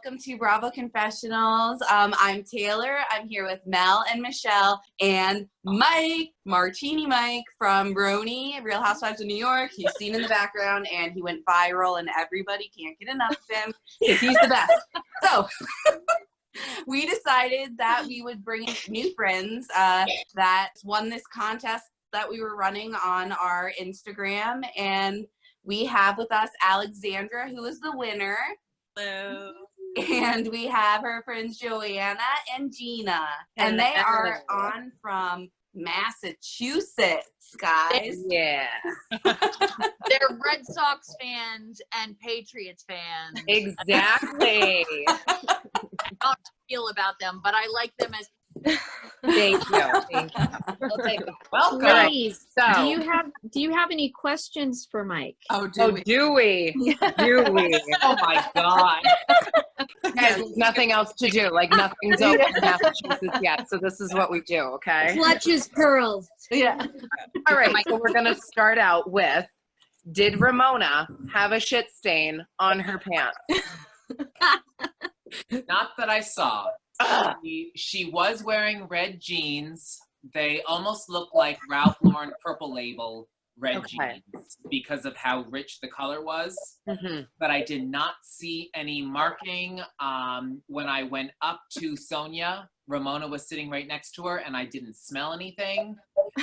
welcome to BravoConfessionals. I'm Taylor. I'm here with Mel and Michelle and Mike, Martini Mike from RHONY, Real Housewives of New York. He's seen in the background and he went viral and everybody can't get enough of him because he's the best. So we decided that we would bring in new friends that won this contest that we were running on our Instagram, and we have with us Alexandra, who is the winner. Hello. And we have her friends Joanna and Gina. And they are on from Massachusetts, guys. Yeah. They're Red Sox fans and Patriots fans. Exactly. I don't feel about them, but I like them as Thank you. Thank you. I'll take them. Welcome. Ladies, So, do you have any questions for Mike? do we? Do we? Oh my God. Guys, there's nothing else to do. Like, nothing's open in Massachusetts yet. So this is what we do, okay? Clutches pearls. Yeah. All right. So we're going to start out with, did Ramona have a shit stain on her pants? Not that I saw. She was wearing red jeans. They almost look like Ralph Lauren Purple Label red jeans because of how rich the color was. Mm-hmm. But I did not see any marking. When I went up to Sonia, Ramona was sitting right next to her, and I didn't smell anything.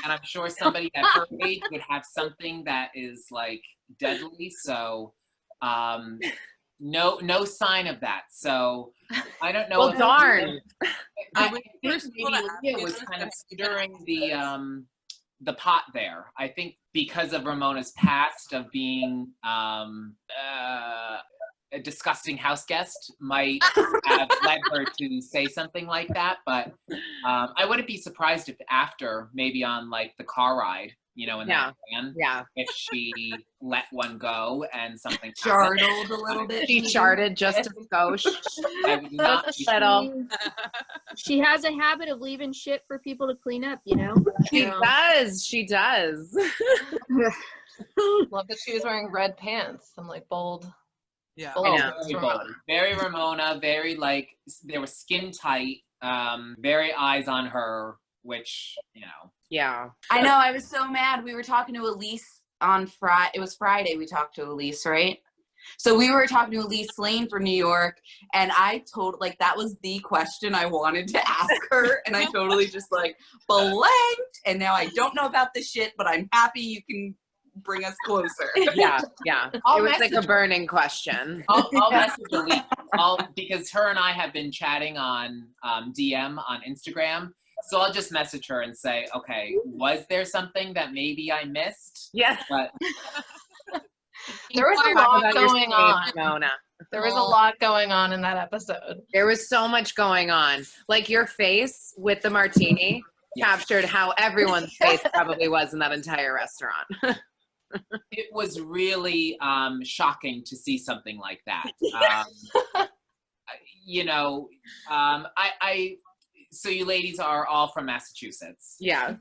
And I'm sure somebody at her age would have something that is like deadly. So no sign of that. So I don't know. Well, darn. I think maybe Leah was kind of stirring the pot there. I think because of Ramona's past of being a disgusting house guest might have led her to say something like that. But I wouldn't be surprised if after, maybe on like the car ride, you know, in that van, if she let one go and something Chortled a little bit. She charted just a skosh. I would not be She has a habit of leaving shit for people to clean up, you know? She does. She does. Love that she was wearing red pants. I'm like bold. Yeah, bold. Very bold. Very Ramona. Very like they were skin tight. Very eyes on her, which you know. Yeah. I know. I was so mad. We were talking to Elise on Friday. It was Friday. We talked to Elise, right? So we were talking to Elise Lane from New York, and I told like that was the question I wanted to ask her, and I totally just like blanked. And now I don't know about this shit, but I'm happy you can bring us closer. Yeah. It was like a burning question. I'll message Elise because her and I have been chatting on DM on Instagram. So I'll just message her and say, okay, was there something that maybe I missed? Yeah. But there was a lot going on. Mona. There was a lot going on in that episode. There was so much going on. Like your face with the martini captured how everyone's face probably was in that entire restaurant. it was really shocking to see something like that. You know, so you ladies are all from Massachusetts. Yeah.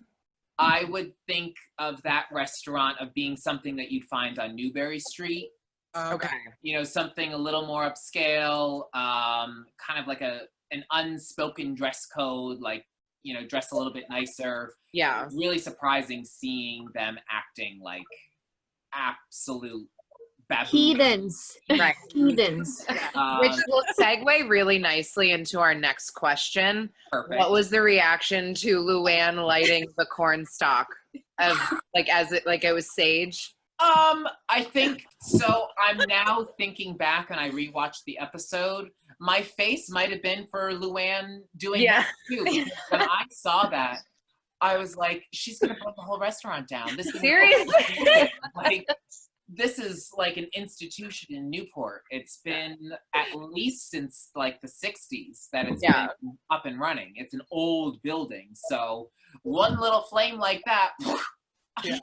I would think of that restaurant of being something that you'd find on Newbury Street. Okay. You know, something a little more upscale, kind of like an unspoken dress code, like, you know, dress a little bit nicer. Yeah. Really surprising seeing them acting like absolute baboons. Heathens. Right. Heathens. Which will segue really nicely into our next question. Perfect. What was the reaction to Luann lighting the corn stalk of like as it was sage? I think so. I'm now thinking back and I rewatched the episode. My face might have been for Luann doing that too. Because when I saw that, I was like, she's gonna burn the whole restaurant down. This is Seriously? like this is like an institution in Newport. It's been at least since like the 60s that it's been up and running. It's an old building. So one little flame like that. You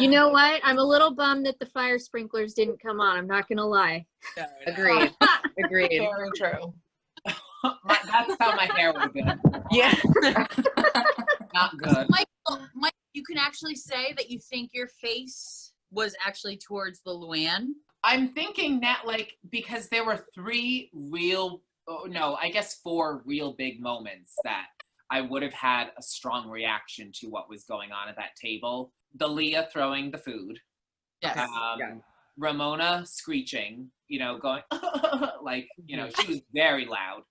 know what? I'm a little bummed that the fire sprinklers didn't come on. I'm not going to lie. Agreed. Agreed. Very true. That's how my hair would have been. Yeah. Not good. Mike, you can actually say that you think your face was actually towards the Luann. I'm thinking that, like, because there were 4 real big moments that I would have had a strong reaction to what was going on at that table. The Leah throwing the food. Yes. Ramona screeching, going, like, she was very loud.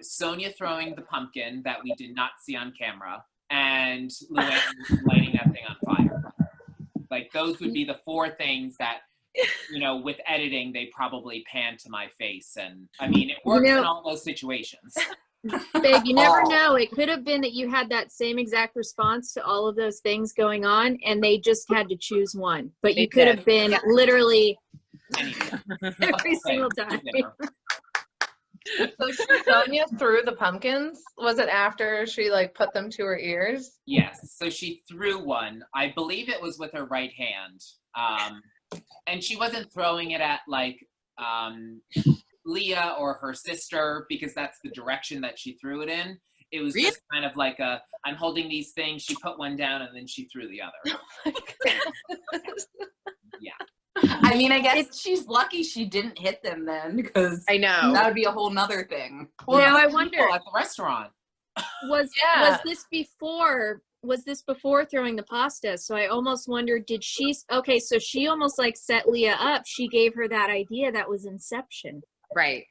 Sonia throwing the pumpkin that we did not see on camera. And Luann lighting that thing on fire. Like, those would be the 4 things that, with editing, they probably pan to my face. And I mean, it works in all those situations. Babe, you never know. It could have been that you had that same exact response to all of those things going on, and they just had to choose one. But you could have been literally every single time. So Sonia threw the pumpkins. Was it after she like put them to her ears? Yes. So she threw one. I believe it was with her right hand. And she wasn't throwing it at like Leah or her sister, because that's the direction that she threw it in. It was just kind of like I'm holding these things. She put one down and then she threw the other. Yeah. I mean, I guess she's lucky she didn't hit them then, because I know that would be a whole nother thing. Well, now I wonder, at the restaurant. was this before throwing the pasta? So I almost wondered, so she almost like set Leah up. She gave her that idea. That was Inception. Right.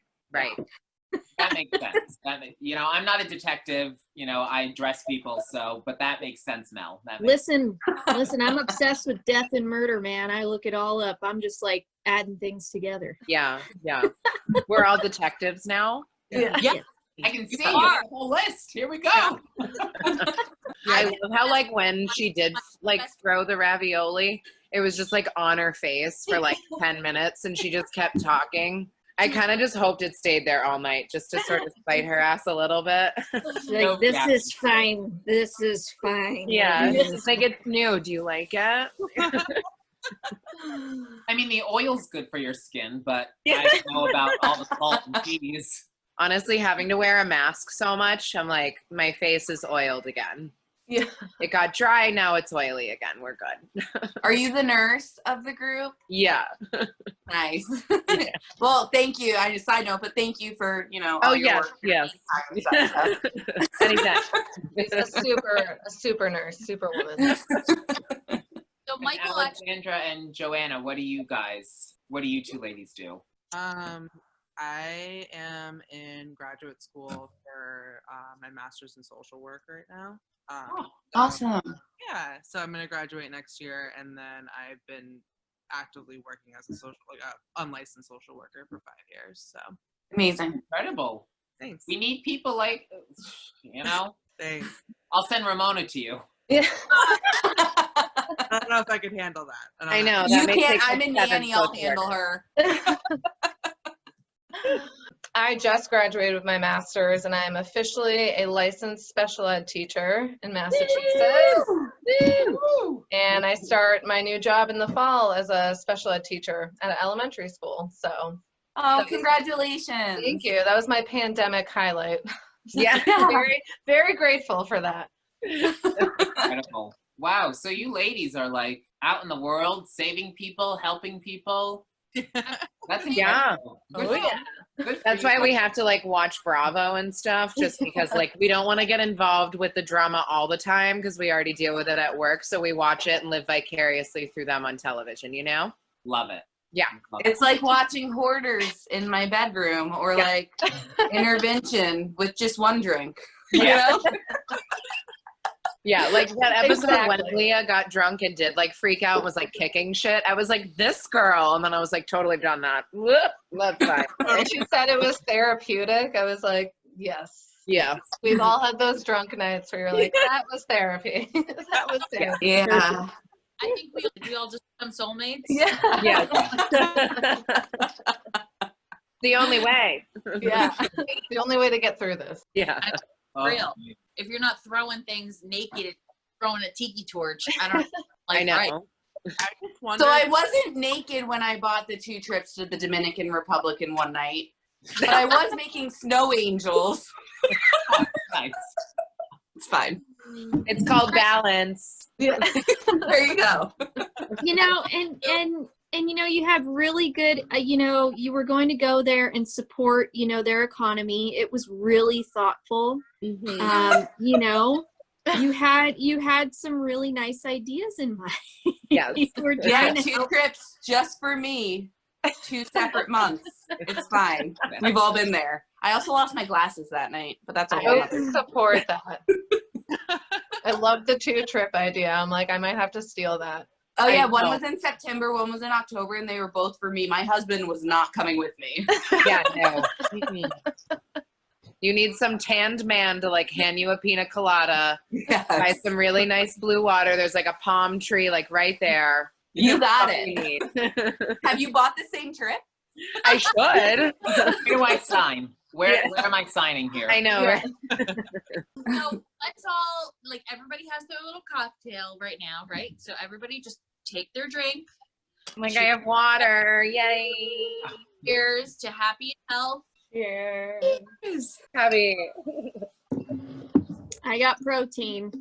That makes sense. I'm not a detective. I dress people, but that makes sense, Mel. Listen, I'm obsessed with death and murder, man. I look it all up. I'm just like adding things together. Yeah. We're all detectives now. Yeah. I can see the whole list. Here we go. I love how like when she did like throw the ravioli, it was just like on her face for like 10 minutes and she just kept talking. I kind of just hoped it stayed there all night just to sort of spite her ass a little bit. Like, this is fine. This is fine. Yeah. It's like, it's new. Do you like it? I mean, the oil's good for your skin, but I don't know about all the salt and cheese. Honestly, having to wear a mask so much, I'm like, my face is oiled again. Yeah. It got dry, now it's oily again. We're good. Are you the nurse of the group? Yeah. Nice. Well, thank you. I just side note, but thank you for, Oh, your yes, work. yes. Anytime. She's a super nurse, super woman. So And Michael, Alexandra and Joanna, what do you 2 ladies do? I am in graduate school for my master's in social work right now. Awesome. Yeah, so I'm going to graduate next year, and then I've been actively working as a unlicensed social worker for 5 years. So Amazing. Incredible. Thanks. We need people like, Thanks. I'll send Ramona to you. Yeah. I don't know if I could handle that. I know. You may can't. take, like, I'm a 7 nanny. I'll social handle workers. her. I just graduated with my master's, and I am officially a licensed special ed teacher in Massachusetts. Woo! And I start my new job in the fall as a special ed teacher at an elementary school. So Oh, congratulations. thank you. That was my pandemic highlight. Yeah. Very, very grateful for that. Incredible. Wow. So you ladies are like out in the world, saving people, helping people. That's incredible. Yeah. Good Oh, for- yeah. good for That's you. why we have to like watch Bravo and stuff, just because like we don't want to get involved with the drama all the time because we already deal with it at work. So we watch it and live vicariously through them on television, Love it. Yeah. Love it. It's like watching Hoarders in my bedroom, or like Intervention with just one drink. Yeah. You know? Yeah, like that episode when Exactly. Leah got drunk and did like freak out and was like kicking shit. I was like, this girl. And then I was like, totally done that. Whoop, that's fine. And she said it was therapeutic. I was like, yes. Yeah. We've all had those drunk nights where you're like, that was therapy. That was therapy. Yeah. I think we all just become soulmates. Yeah. Yeah. The only way. Yeah. The only way to get through this. Yeah. Oh, Real. If you're not throwing things naked, throwing a tiki torch, I don't like, I know. right. I just wonder. So I wasn't naked when I bought the 2 trips to the Dominican Republic in one night, but I was making snow angels. nice. It's fine. It's called balance. Yeah. There you go. And And you had really good, you were going to go there and support, their economy. It was really thoughtful. You had some really nice ideas in mind. Yes. You were Yeah, trying to 2 help. trips just for me. 2 separate months. It's fine. We've all been there. I also lost my glasses that night, but that's a whole I other. support that. I love the 2-trip idea. I'm like, I might have to steal that. Oh yeah, I one know. was in September, one was in October, and they were both for me. My husband was not coming with me. Yeah, no. You need some tanned man to like hand you a pina colada, buy Yes. some really nice blue water. There's like a palm tree like right there. You got That's all you it. need. Have you bought the same trip? I should. Where do I sign? Where am I signing here? I know. Yeah. Right? So let's all, like, everybody has their little cocktail right now, right? So everybody just take their drink. Like I have water. Yay. Cheers to happy health. Cheers. Happy. I got protein.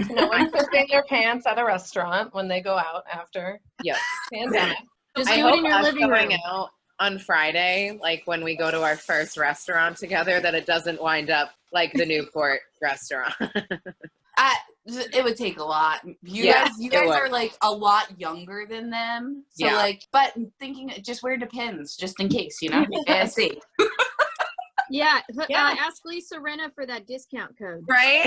No one's pissing their pants at a restaurant when they go out after Yes. pandemic. Just I do it hope in your us living going room. out on Friday, like when we go to our first restaurant together, that it doesn't wind up like the Newport restaurant. It would take a lot. You Yeah, guys it are would. like a lot younger than them. So Yeah. like, but thinking just wear Depends just in case, Yeah, see. Yeah, Yeah. ask Lisa Renna for that discount code. Right?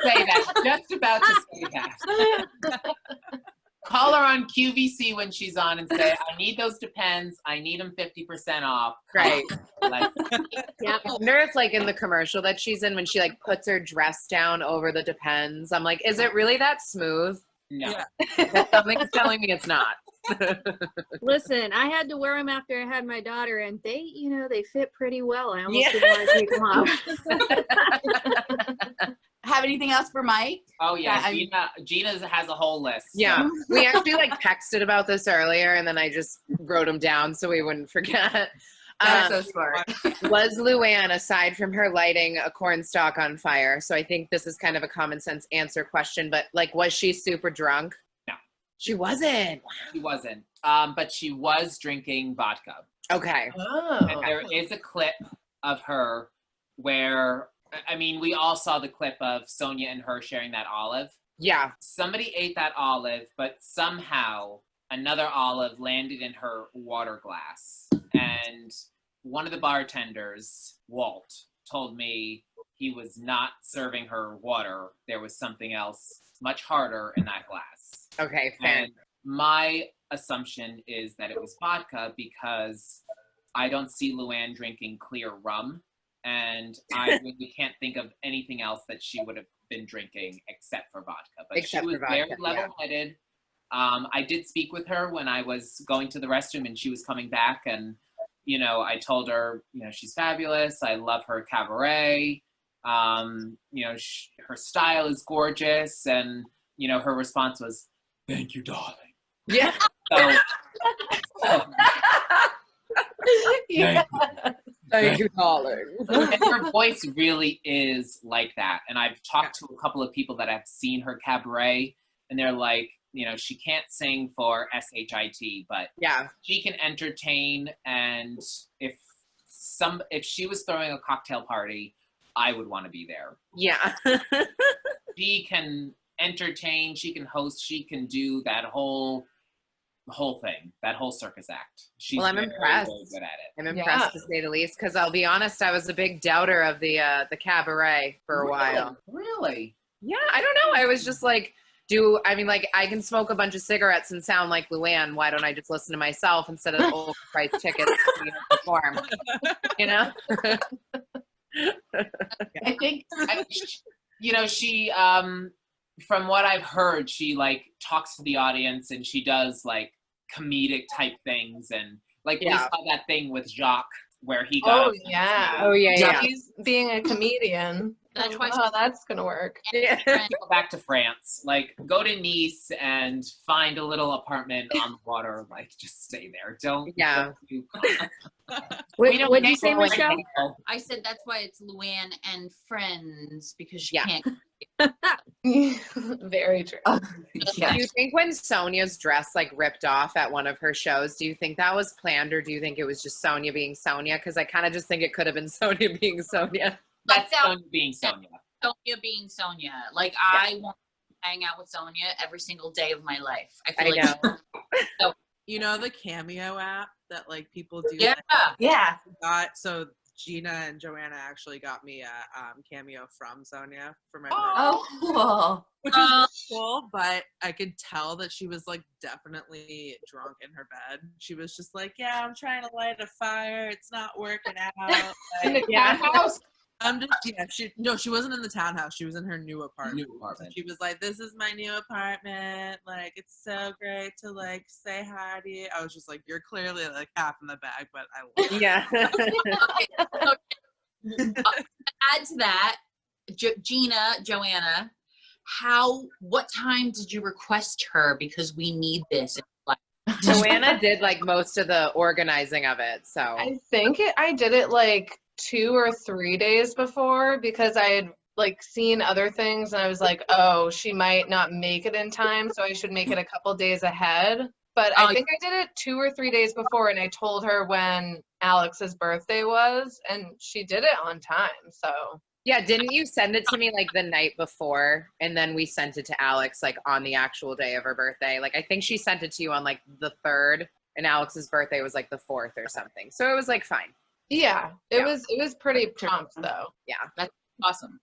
Say that. Just about to say that. Call her on QVC when she's on and say, I need those Depends. I need them 50% off. Right. Like, Yep. I wonder if like in the commercial that she's in when she like puts her dress down over the Depends, I'm like, is it really that smooth? no. Yeah. Something's telling me it's not. Listen, I had to wear them after I had my daughter, and they, they fit pretty well. I almost Yeah. didn't want to take them off. Have anything else for Mike? Oh yeah, Yeah, Gina has a whole list. Yeah. We actually like texted about this earlier and then I just wrote them down so we wouldn't forget. That's so smart. Was Luann, aside from her lighting a corn stalk on fire, so I think this is kind of a common sense answer question, but like, was she super drunk? No. She wasn't. She wasn't. But she was drinking vodka. Okay. Oh. And there is a clip of her where, I mean, we all saw the clip of Sonia and her sharing that olive. Yeah. Somebody ate that olive, but somehow another olive landed in her water glass. And one of the bartenders, Walt, told me he was not serving her water. There was something else much harder in that glass. Okay, fair. And my assumption is that it was vodka because I don't see Luann drinking clear rum. And I really can't think of anything else that she would have been drinking except for vodka. But Except she was for vodka, very yeah. level-headed. I did speak with her when I was going to the restroom and she was coming back. And, I told her, she's fabulous. I love her cabaret. Her style is gorgeous. And, her response was, thank you, darling. Yeah. So, Yeah. Thank you, darling. and her voice really is like that. And I've talked to a couple of people that have seen her cabaret, and they're like, she can't sing for SHIT, but Yeah. she can entertain. And if she was throwing a cocktail party, I would want to be there. Yeah. She can entertain, she can host, she can do that whole thing, that whole circus act. She's Well, I'm very, impressed. very good at it. I'm impressed to say the least, because I'll be honest, I was a big doubter of the cabaret for a while. Really? Yeah, I don't know. I was just like, I can smoke a bunch of cigarettes and sound like Luann. Why don't I just listen to myself instead of old price tickets to perform? I think, she, from what I've heard, she like talks to the audience and she does like comedic type things. And like we saw that thing with Jacques where he got. Oh, yeah. Oh, yeah, yeah. He's being a comedian. That's I why don't know how that's gonna work. Yeah. Go back to France. Like, go to Nice and find a little apartment on the water. Like, just stay there. Don't. Yeah. don't do- We don't What'd you get say, going Michelle? anymore. I said that's why it's Luann and Friends, because she Yeah. can't. Very true. Yeah. Do you think when Sonia's dress like ripped off at one of her shows, do you think that was planned, or do you think it was just Sonia being Sonia? Because I kind of just think it could have been Sonia being Sonia. That's that- Sonia being Sonia. Sonia being Sonia. Like, I want to hang out with Sonia every single day of my life. I feel like know. You know the Cameo app that like people do. Yeah. Yeah. So Gina and Joanna actually got me a Cameo from Sonia for my birthday, Oh, cool. which was cool. But I could tell that she was like definitely drunk in her bed. She was just like, "Yeah, I'm trying to light a fire. It's not working out." In Like, the townhouse? she wasn't in the townhouse. She was in her new apartment. New apartment. She was like, "This is my new apartment. Like, it's so great to like say hi to you." I was just like, "You're clearly like half in the bag, but I love it." Yeah. Add to that, Joanna, what time did you request her? Because we need this. Joanna did like most of the organizing of it. So I think I did it like 2 or 3 days before because I had like seen other things and I was like, oh, she might not make it in time, so I should make it a couple days ahead. But I think I did it 2 or 3 days before, and I told her when Alex's birthday was, and she did it on time. So yeah, didn't you send it to me like the night before, and then we sent it to Alex like on the actual day of her birthday? Like I think she sent it to you on like the 3rd, and Alex's birthday was like the 4th or something. So it was like fine. yeah, it was pretty prompt though. Yeah. That's awesome.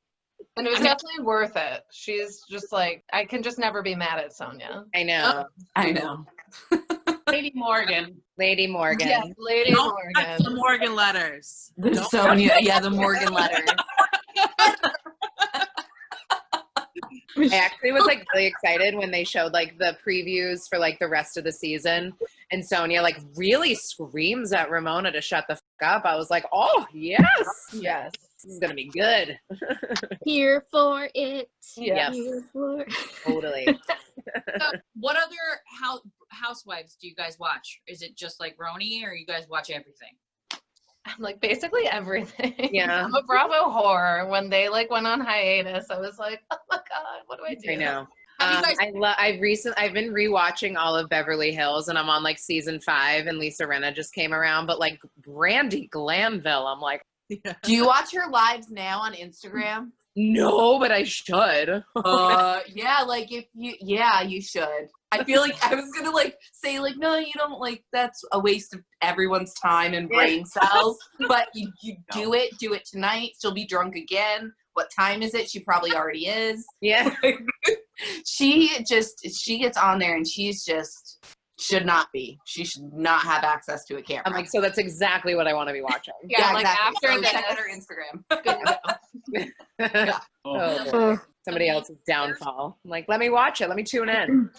And it was definitely worth it. She's just like, I can just never be mad at Sonia. I know. I know. Lady Morgan. Lady Morgan. Yes, Lady Don't touch the Morgan. Morgan letters. The Don't Sonia, yeah, the Morgan letter. I actually was like really excited when they showed like the previews for like the rest of the season, and Sonia like really screams at Ramona to shut the fuck up. I was like, oh yes, Yes. this is gonna be good. Here for it. Yes. Here for Totally. So what other housewives do you guys watch? Is it just like RHONY, or you guys watch everything? I'm like basically everything. Yeah. I'm a Bravo whore. When they like went on hiatus, I was like, oh my God, what do I do? I know. Have you guys- I've been rewatching all of Beverly Hills, and I'm on like season 5, and Lisa Rinna just came around. But like Brandy Glanville, I'm like, Yeah. Do you watch her lives now on Instagram? no, but I should. Yeah, like you should. I feel like I was gonna like say like, no, you don't, like that's a waste of everyone's time and brain cells. But you do it tonight. She'll be drunk again. What time is it? She probably already is. Yeah. She gets on there and she's just should not be. She should not have access to a camera. I'm like, so that's exactly what I want to be watching. Yeah, like exactly. after So this, check out her Instagram. good to go. Oh, boy. Somebody else's downfall. I'm like, let me watch it. Let me tune in.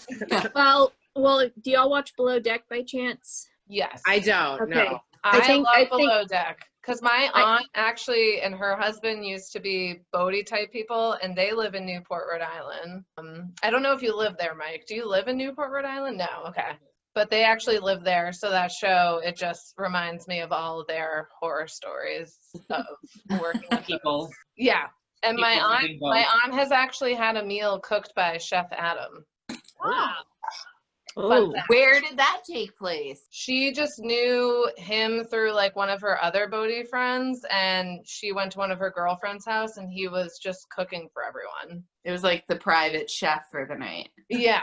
well, do y'all watch Below Deck by chance? Yes. I don't. Okay. No. I think- love I think- Below Deck because my aunt actually and her husband used to be boaty type people, and they live in Newport, Rhode Island. I don't know if you live there, Mike. Do you live in Newport, Rhode Island? No. Okay. But they actually live there, so that show, it just reminds me of all their horror stories of working with People. Yeah. And my People living aunt has actually had a meal cooked by Chef Adam. Wow. Oh, Where did that take place? She just knew him through like one of her other boaty friends, and she went to one of her girlfriend's house, and he was just cooking for everyone. It was like the private chef for the night. Yeah.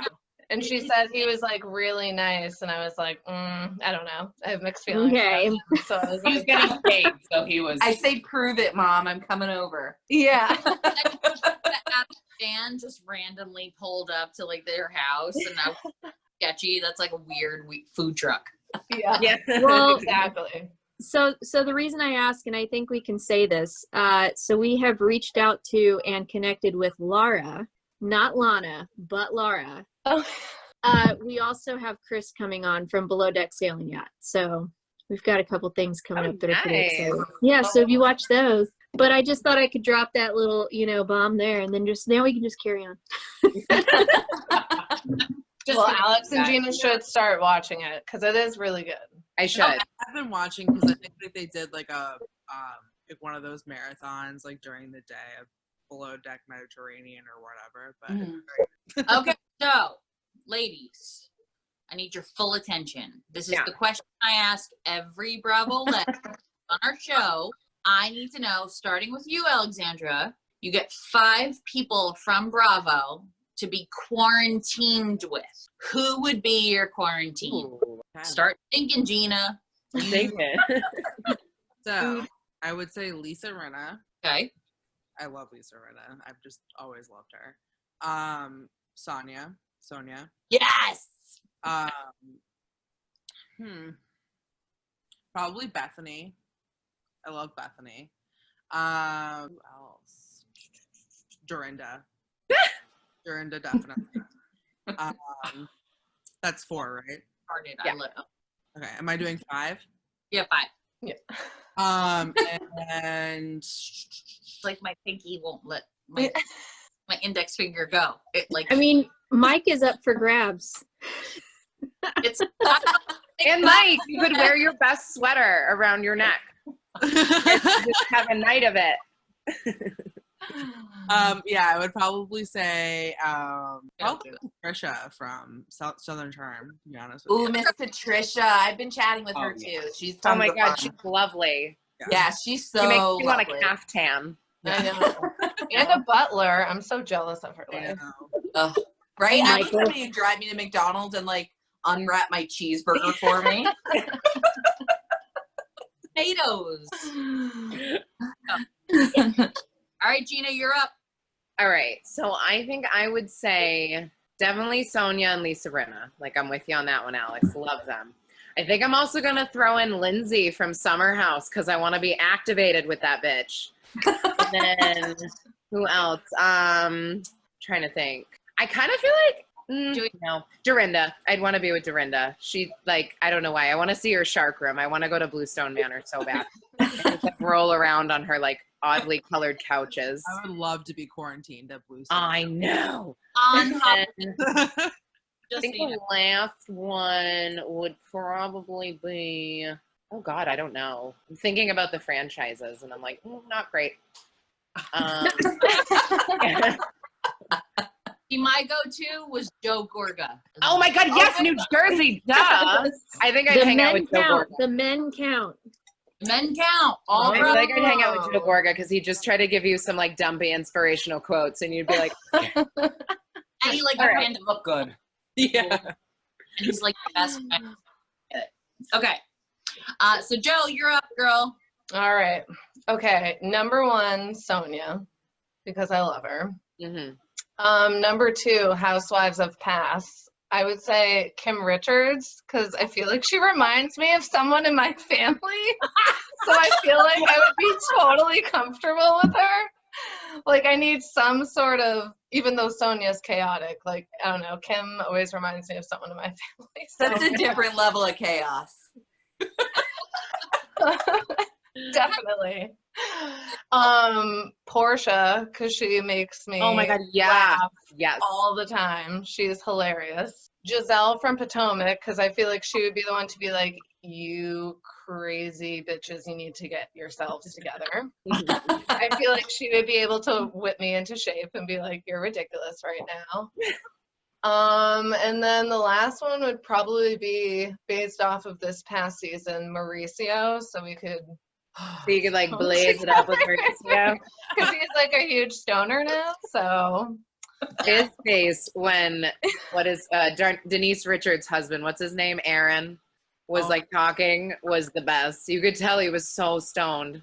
And she said he was like really nice, and I was like, I don't know. I have mixed feelings. Okay. about him. So I was He was like, getting paid, so he was. I say, prove it, Mom. I'm coming over. yeah. Dan just randomly pulled up to like their house, and I was sketchy. That's like a weird food truck. Yeah. Yeah. well, Exactly. so the reason I ask, and I think we can say this, so we have reached out to and connected with Laura, not Lana, but Laura. Oh. We also have Chris coming on from Below Deck Sailing Yacht. So we've got a couple things coming Oh, up that are pretty nice. exciting. Yeah, so if you watch those. But I just thought I could drop that little, bomb there, and then now we can just carry on. Well, Alex and Gina should start watching it because it is really good. I should. I've been watching because I think that they did like one of those marathons like during the day of Below Deck Mediterranean or whatever. But Okay, so ladies, I need your full attention. This is the question I ask every Bravo Leg on our show. I need to know, starting with you, Alexandra, you get 5 people from Bravo to be quarantined with. Who would be your quarantine? Ooh, Start thinking, Gina. so I would say Lisa Rinna. Okay. I love Lisa Rinna. I've just always loved her. Sonia. Yes. Probably Bethany. I love Bethany. Who else? Dorinda. Dorinda, definitely. That's 4, right? Started. Yeah. Okay. Am I doing 5? Yeah, 5. Yeah. And It's like my pinky won't let my index finger go. Mike is up for grabs. It's And Mike, you could wear your best sweater around your neck. Just have a night of it. I would probably say probably Patricia from Southern Charm, to be honest with Ooh, you. Miss Patricia. I've been chatting with her too. She's Oh tons my of God, fun. she's lovely. Yeah, she's so She makes me want lovely. a caftan. I know. And a butler. I'm so jealous of her I life. know. Ugh. Right? Oh, I need Michael. somebody to drive me to McDonald's and unwrap my cheeseburger for me. potatoes. All right, Gina, you're up. All right. So I think I would say definitely Sonia and Lisa Rinna. I'm with you on that one, Alex. Love them. I think I'm also going to throw in Lindsay from Summer House because I want to be activated with that bitch. And then who else? Trying to think. I kind of feel like no, Dorinda. I'd want to be with Dorinda. She I don't know why. I want to see her shark room. I want to go to Bluestone Manor so bad. And just, roll around on her oddly colored couches. I would love to be quarantined at Bluestone. I know. On top. I think the last one would probably be, oh God, I don't know. I'm thinking about the franchises and I'm like, not great. My go-to was Joe Gorga. Oh my God, yes, New Jersey, duh. I think I'd hang out with Joe Gorga. The men count. Men count. All I feel like I'd hang out with Joe Gorga because he'd just try to give you some dumpy inspirational quotes and you'd be like, and he It look good. Yeah. And he's the best friend. Okay. So Joe, you're up, girl. All right. Okay. Number 1, Sonia, because I love her. Number 2, Housewives of Pass. I would say Kim Richards because I feel like she reminds me of someone in my family. So I feel like I would be totally comfortable with her. I need some sort of, even though Sonia's chaotic, I don't know, Kim always reminds me of someone in my family. So. That's a different level of chaos. Definitely. Portia, because she makes me oh my God, yeah. laugh Yes. all the time. She's hilarious. Giselle from Potomac, because I feel like she would be the one to be like, you crazy bitches, you need to get yourselves together. I feel like she would be able to whip me into shape and be like, you're ridiculous right now. And then the last one would probably be based off of this past season, Mauricio, so we could So you could blaze it up with Mauricio. because he's a huge stoner now, so His face when Denise Richards' husband, what's his name, Aaron, was talking was the best. You could tell he was so stoned.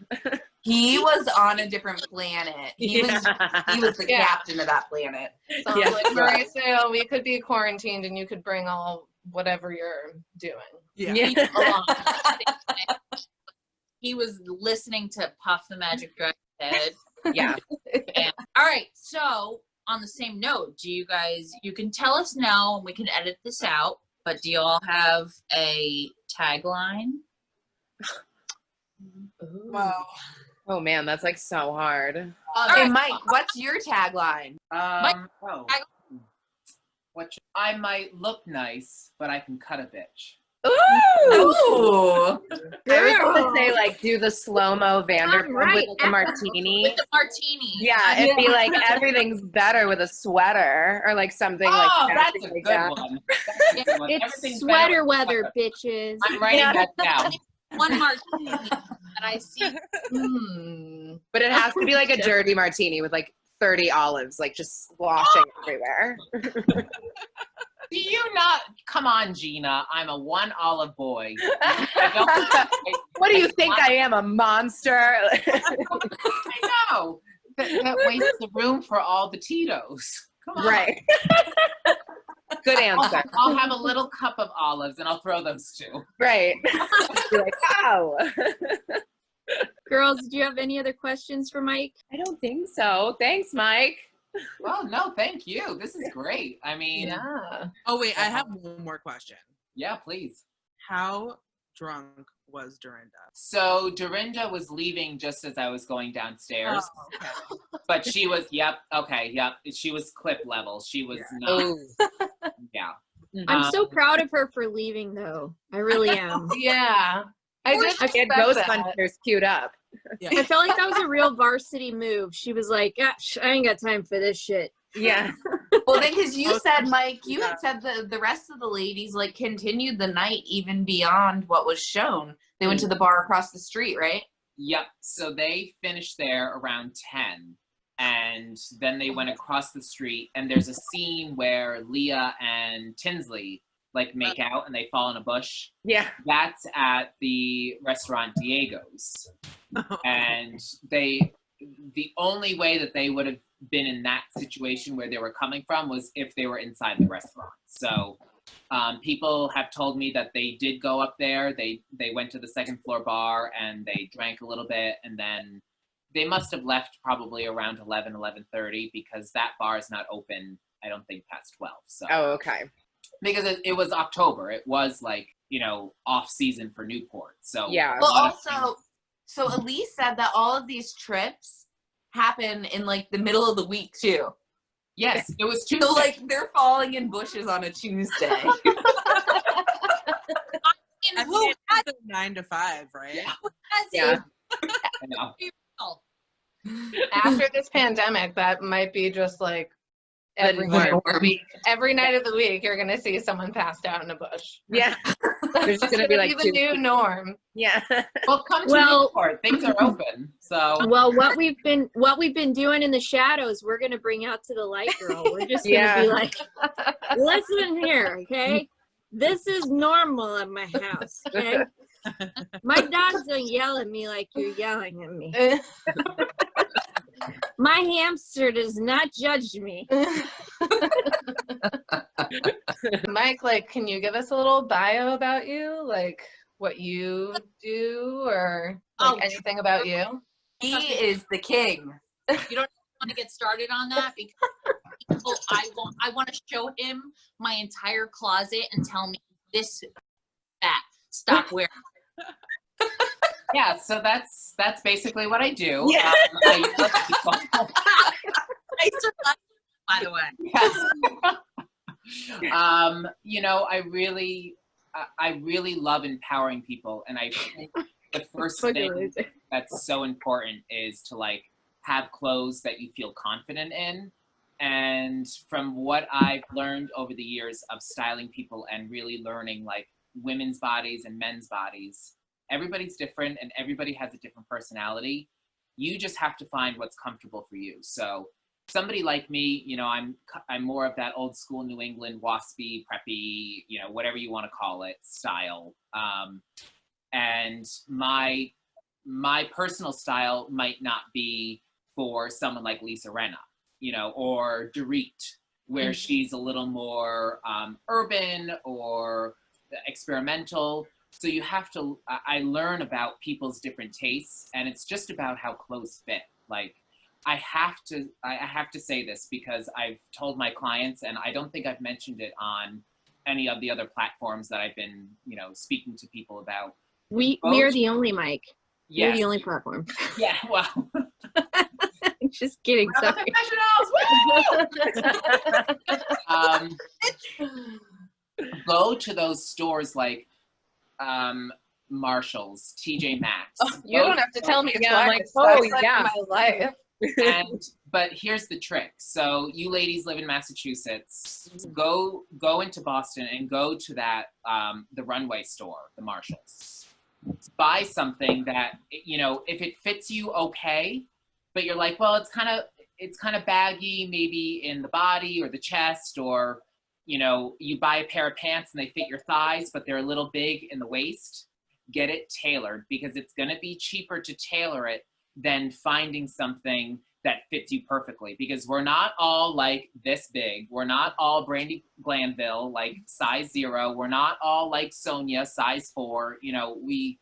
He was on a different planet. He was the captain of that planet. So Yeah. Mauricio, we could be quarantined and you could bring all whatever you're doing. Yeah. He was listening to Puff the Magic Dragon's head. Yeah. All right. So on the same note, you can tell us now and we can edit this out, but do you all have a tagline? Well, Oh man, that's like so hard. Hey, Mike, what's your tagline? I might look nice, but I can cut a bitch. Ooh! Ooh. I was gonna say like do the slow-mo Vanderpump with the martini. With the martini. Yeah, it'd be like everything's better with a sweater or like something like that. That's a like good that. one. That's a good one. It's Everything's sweater better with weather, sweater. bitches. I'm writing that down. One martini that I see. But it has to be like a dirty martini with like 30 olives, like just sloshing everywhere. Do you not? Come on, Gina. I'm a one olive boy. What do you think I am, a monster? I know. That wastes the room for all the Tito's. Come on. Right. Good answer. I'll have a little cup of olives and I'll throw those two. Right. Be like, oh. Girls, do you have any other questions for Mike? I don't think so. Thanks, Mike. Well, no, thank you. This is great. I mean, Yeah. Oh wait, I have one more question. yeah, please. How drunk was Dorinda? So Dorinda was leaving just as I was going downstairs, okay. but she was, she was clip level. She was not, yeah. I'm so proud of her for leaving, though. I really am. Yeah. I did I had expect ghost that. hunters queued up. I felt like that was a real varsity move. She was like, "Gosh, I ain't got time for this shit." Yeah. Well, then, because you said, Mike, you had said the rest of the ladies like continued the night even beyond what was shown. They went to the bar across the street, right? Yep. So they finished there around 10, and then they went across the street, and there's a scene where Leah and Tinsley like make out and they fall in a bush. Yeah. That's at the restaurant Diego's. And the only way that they would have been in that situation where they were coming from was if they were inside the restaurant. So people have told me that they did go up there. They went to the second floor bar and they drank a little bit, and then they must have left probably around 11:30 because that bar is not open, I don't think, past 12. So Oh, okay. because it was October, it was like, off season for Newport. So Yeah. Well, also, so Elise said that all of these trips happen in like the middle of the week too. yes, it was Tuesday. So like they're falling in bushes on a Tuesday. I Who mean, has it's 9 to 5, right? Yeah. I know. After this pandemic, that might be just like every norm. night of the week. Every night of the week, you're gonna see someone passed out in a bush. Yeah. There's It's gonna be like the new norm. Yeah. Well, come to Well- Newport. Things are open. So Well, what we've been doing in the shadows, we're gonna bring out to the light, girl. We're just gonna Yeah. be like, listen here, okay? This is normal at my house, okay? My dogs don't yell at me like you're yelling at me. My hamster does not judge me. Mike, like, can you give us a little bio about you? Like what you do or like anything about you? He is the king. You don't want to get started on that because I want to show him my entire closet and tell me this, that, stop wearing. yeah, so that's basically what I do. Yeah. I look people. Nicer life, by the way. Yes. I really love empowering people, and I think the first thing that's so important is to like have clothes that you feel confident in. And from what I've learned over the years of styling people and really learning like women's bodies and men's bodies, everybody's different and everybody has a different personality. You just have to find what's comfortable for you. So somebody like me, I'm more of that old school New England waspy, preppy, whatever you want to call it, style. And my personal style might not be for someone like Lisa Rinna, or Dorit, where she's a little more urban or experimental. So you have to, I learn about people's different tastes, and it's just about how clothes fit. Like, I have to say this because I've told my clients, and I don't think I've mentioned it on any of the other platforms that I've been, speaking to people about. We are the only Mike. You're Yes. the only platform. Yeah, well. Just kidding. Sorry. BravoConfessionals! Go to those stores like Marshall's, TJ Maxx. You don't have to tell me Yeah, twice. I'm like, oh, I yeah. my life. But here's the trick. So you ladies live in Massachusetts. Go into Boston and go to that the runway store, the Marshalls. Buy something that, you know, if it fits you, okay, but you're like, well, it's kind of baggy, maybe in the body or the chest, or you know, you buy a pair of pants and they fit your thighs, but they're a little big in the waist. Get it tailored, because it's going to be cheaper to tailor it than finding something that fits you perfectly, because we're not all like this big. We're not all Brandy Glanville, like size 0. We're not all like Sonia, size 4. You know, we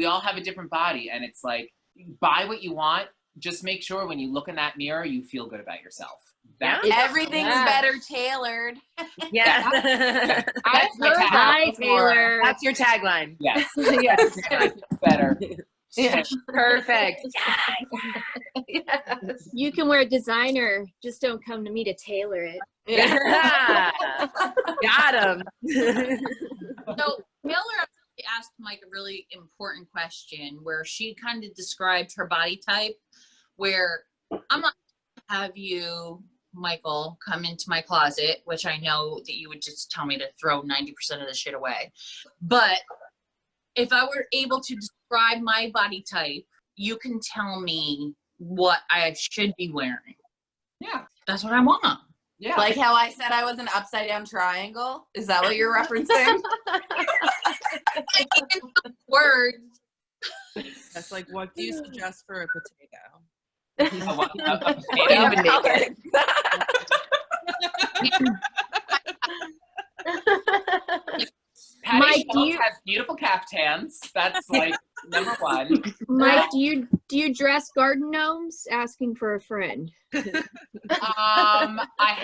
all have a different body, and it's like, buy what you want. Just make sure when you look in that mirror, you feel good about yourself. Everything's better tailored. Yeah. That's my tagline. Hi, Taylor. That's your tagline. Yes. Yes. Better. Yeah. Perfect. Yes. You can wear designer. Just don't come to me to tailor it. Yeah. Got him. So Taylor actually asked Mike a really important question where she kind of described her body type, where I'm not gonna have you, Michael, come into my closet, which I know that you would just tell me to throw 90% of the shit away. But if I were able to describe my body type, you can tell me what I should be wearing. Yeah. That's what I want. Yeah. Like how I said I was an upside down triangle. Is that what you're referencing? I can't use words. That's like, what do you suggest for a potato? a Can't potato. even make it. Patty Mike, do Schultz you- has beautiful caftans. That's like number one. Mike, do you dress garden gnomes? Asking for a friend. I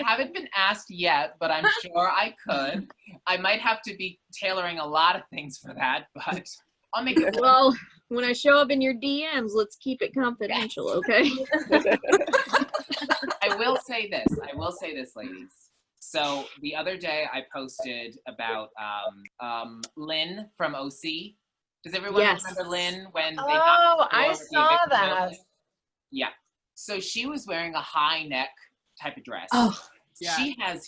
haven't been asked yet, but I'm sure I could. I might have to be tailoring a lot of things for that, but I'll make it. Well, when I show up in your DMs, let's keep it confidential, okay? I will say this, ladies. So the other day I posted about Lynn from OC. Does everyone Yes. remember Lynn when they Oh, I with the saw eviction that. notice? Yeah. So she was wearing a high neck type of dress. Oh, Yeah. She has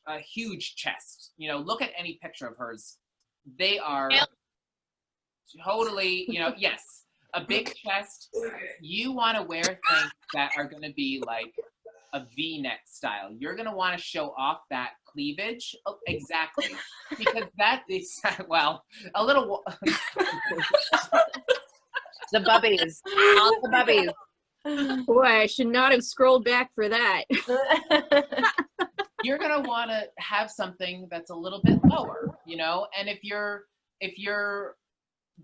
a huge chest. You know, look at any picture of hers. They are totally, you know, yes, a big chest. You want to wear things that are going to be like a V-neck style. You're going to want to show off that cleavage. Oh, exactly. Because that is, well, a little. The bubbies. All the bubbies. Boy, I should not have scrolled back for that. You're going to want to have something that's a little bit lower, you know? And if you're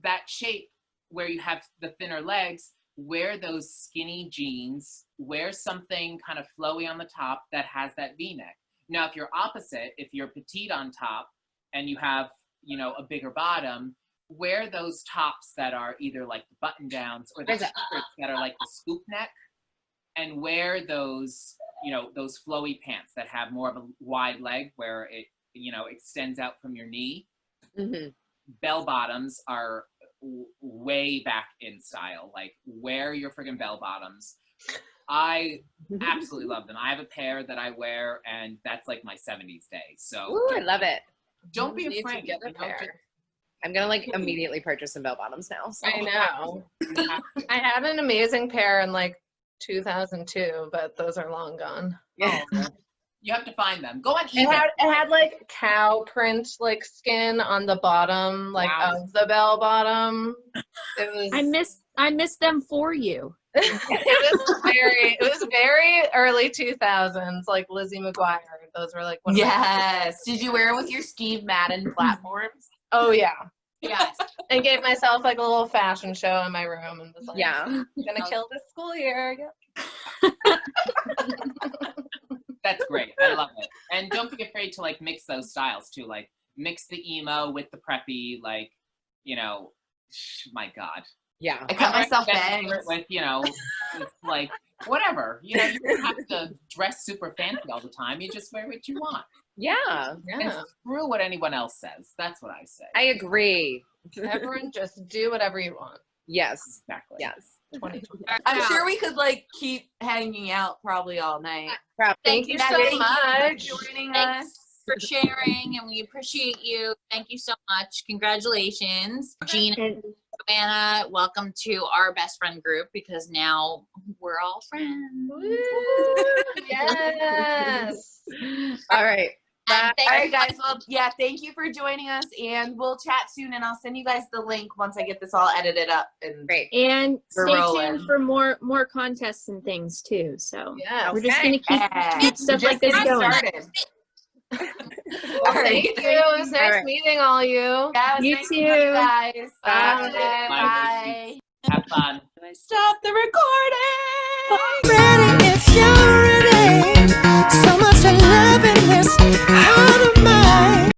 that shape where you have the thinner legs, wear those skinny jeans, wear something kind of flowy on the top that has that V-neck. Now, if you're opposite, if you're petite on top and you have, you know, a bigger bottom, wear those tops that are either like the button downs or the skirts that are like the scoop neck, and wear those, you know, those flowy pants that have more of a wide leg where it, you know, extends out from your knee. Mm-hmm. Bell bottoms are way back in style. Like, wear your friggin' bell bottoms. I absolutely love them. I have a pair that I wear, and that's like my 70s day. So Ooh, I love it. don't be You need to afraid. get a You know, pair. I'm gonna like immediately purchase some bell bottoms now. So. I know. you have to. I had an amazing pair in like 2002, but those are long gone. Yeah. You have to find them. Go on It eBay. had like cow print like skin on the bottom, like Wow. of the bell bottom. It was I miss them for you. it was very early 2000s, like Lizzie McGuire. Those were like one of my yes. Did you wear it with your Steve Madden platforms? Oh yeah. Yes. And gave myself like a little fashion show in my room and was like, Yeah. gonna kill this school year. That's great. I love it. And don't be afraid to like mix those styles too. Like, mix the emo with the preppy. Like, you know, my God. Yeah. I cut myself That's bangs. with, it's like whatever. You don't have to dress super fancy all the time. You just wear what you want. Yeah. And screw what anyone else says. That's what I say. I agree. Everyone just do whatever you want. Yes. Exactly. Yes. 2020. I'm sure we could like keep hanging out probably all night. Thank you Yeah, so thank you much. for joining Thanks. us. For sharing, and we appreciate you. Thank you so much. Congratulations. Gina And Joanna, welcome to our best friend group because now we're all friends. Yes. All right. And All right, guys. Well, yeah, thank you for joining us, and we'll chat soon. And I'll send you guys the link once I get this all edited up. And Great. and We're stay rolling. tuned for more contests and things too. So Yes. we're just gonna keep stuff Just like this getting going. started. Well, thank you. It was nice meeting all you. Yeah, it was You nice to meet you too. guys. Bye. Bye. Have fun. Stop the recording. Ready if you